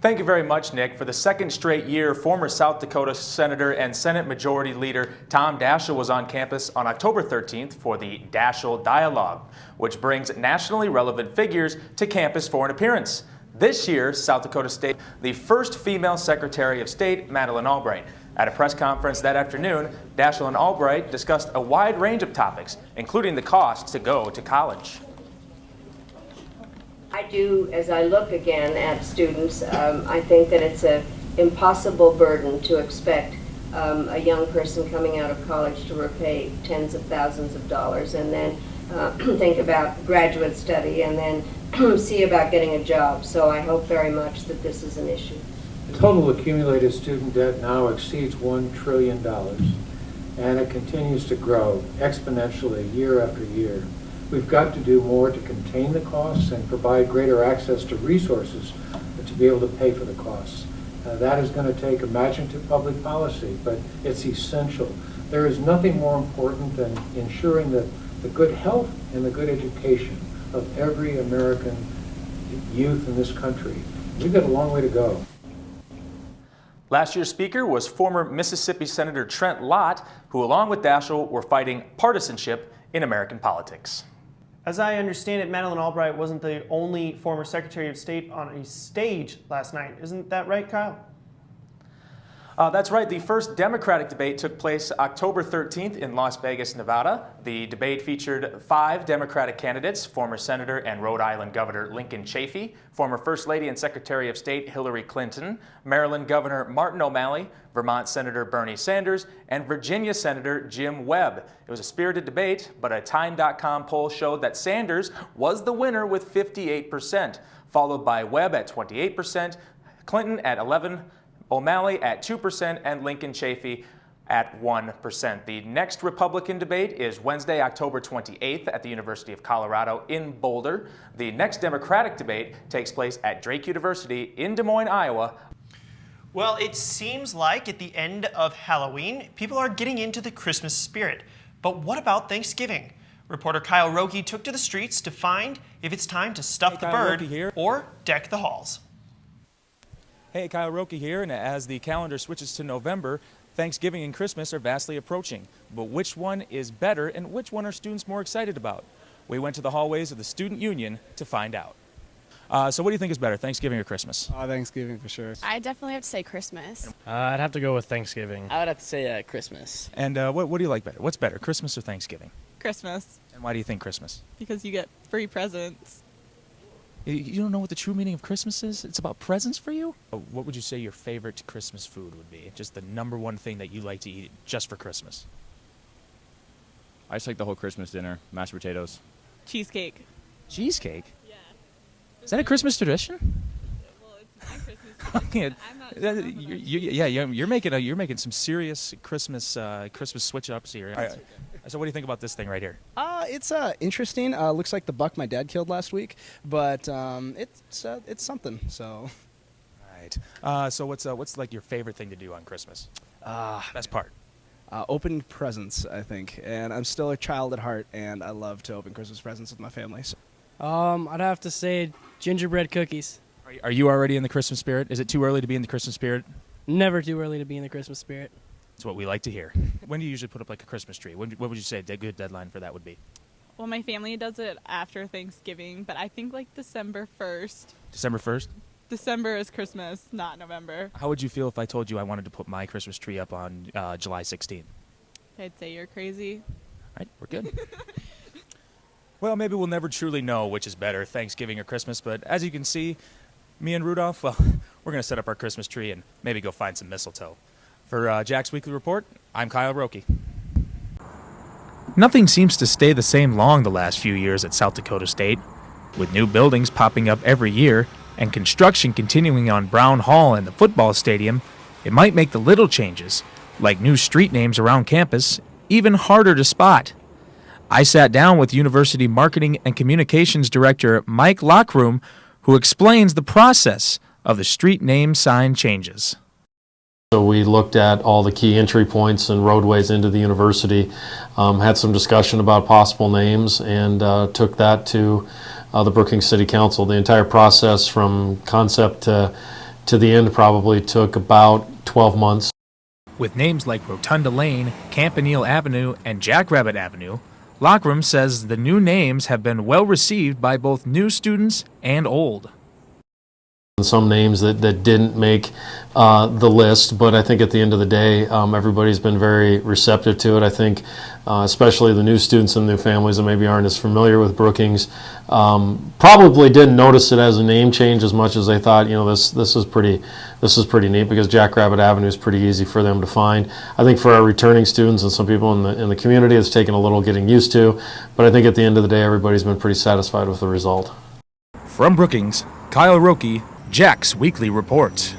Thank you very much, Nick. For the second straight year, former South Dakota Senator and Senate Majority Leader Tom Daschle was on campus on October 13th for the Daschle Dialogue, which brings nationally relevant figures to campus for an appearance. This year, South Dakota State, the first female Secretary of State, Madeleine Albright. At a press conference that afternoon, Daschle and Albright discussed a wide range of topics, including the cost to go to college. I do, as I look again at students, I think that it's an impossible burden to expect a young person coming out of college to repay tens of thousands of dollars and then think about graduate study and then see about getting a job. So I hope very much that this is an issue. The total accumulated student debt now exceeds $1 trillion, and it continues to grow exponentially year after year. We've got to do more to contain the costs and provide greater access to resources to be able to pay for the costs. That is going to take imaginative public policy, but it's essential. There is nothing more important than ensuring that the good health and the good education of every American youth in this country. We've got a long way to go. Last year's speaker was former Mississippi Senator Trent Lott, who along with Daschle were fighting partisanship in American politics. As I understand it, Madeleine Albright wasn't the only former Secretary of State on a stage last night. Isn't that right, Kyle? That's right. The first Democratic debate took place October 13th in Las Vegas, Nevada. The debate featured 5 Democratic candidates: former Senator and Rhode Island Governor Lincoln Chafee, former First Lady and Secretary of State Hillary Clinton, Maryland Governor Martin O'Malley, Vermont Senator Bernie Sanders, and Virginia Senator Jim Webb. It was a spirited debate, but a Time.com poll showed that Sanders was the winner with 58%, followed by Webb at 28%, Clinton at 11%, O'Malley at 2%, and Lincoln Chafee at 1%. The next Republican debate is Wednesday, October 28th at the University of Colorado in Boulder. The next Democratic debate takes place at Drake University in Des Moines, Iowa. Well, it seems like at the end of Halloween, people are getting into the Christmas spirit. But what about Thanksgiving? Reporter Kyle Rokeh took to the streets to find if it's time to stuff the bird or deck the halls. Hey, Kyle Rokeh here, and as the calendar switches to November, Thanksgiving and Christmas are vastly approaching. But which one is better, and which one are students more excited about? We went to the hallways of the Student Union to find out. So what do you think is better, Thanksgiving or Christmas? Thanksgiving for sure. I definitely have to say Christmas. I'd have to go with Thanksgiving. I would have to say Christmas. And what do you like better? What's better, Christmas or Thanksgiving? Christmas. And why do you think Christmas? Because you get free presents. You don't know what the true meaning of Christmas is? It's about presents for you? What would you say your favorite Christmas food would be? Just the #1 thing that you like to eat just for Christmas? I just like the whole Christmas dinner, mashed potatoes. Cheesecake. Cheesecake? Yeah. Is that a Christmas tradition? Well, it's my Christmas tradition. I'm not you're making some serious Christmas switch ups here. So what do you think about this thing right here? It's interesting. Looks like the buck my dad killed last week, but it's something. So. Right. So what's like your favorite thing to do on Christmas? Best part. Open presents, I think. And I'm still a child at heart, and I love to open Christmas presents with my family. So. I'd have to say gingerbread cookies. Are you already in the Christmas spirit? Is it too early to be in the Christmas spirit? Never too early to be in the Christmas spirit. That's what we like to hear. When do you usually put up like a Christmas tree? What would you say a good deadline for that would be? Well, my family does it after Thanksgiving, but I think like December 1st. December 1st? December is Christmas, not November. How would you feel if I told you I wanted to put my Christmas tree up on July 16th? I'd say you're crazy. All right, we're good. Well, maybe we'll never truly know which is better, Thanksgiving or Christmas, but as you can see, me and Rudolph, well, we're going to set up our Christmas tree and maybe go find some mistletoe. For Jack's Weekly Report, I'm Kyle Rokeh. Nothing seems to stay the same long the last few years at South Dakota State. With new buildings popping up every year and construction continuing on Brown Hall and the football stadium, it might make the little changes, like new street names around campus, even harder to spot. I sat down with University Marketing and Communications Director Mike Lockroom, who explains the process of the street name sign changes. So we looked at all the key entry points and roadways into the university, had some discussion about possible names, and took that to the Brookings City Council. The entire process from concept to to the end probably took about 12 months. With names like Rotunda Lane, Campanile Avenue, and Jackrabbit Avenue, Lockram says the new names have been well received by both new students and old. Some names that didn't make the list, but I think at the end of the day, everybody's been very receptive to it. I think especially the new students and new families that maybe aren't as familiar with Brookings probably didn't notice it as a name change as much as they thought, you know, this is pretty neat, because Jackrabbit Avenue is pretty easy for them to find. I think for our returning students and some people in the community, it's taken a little getting used to, but I think at the end of the day, everybody's been pretty satisfied with the result. From Brookings, Kyle Rokeh, Jack's Weekly Report.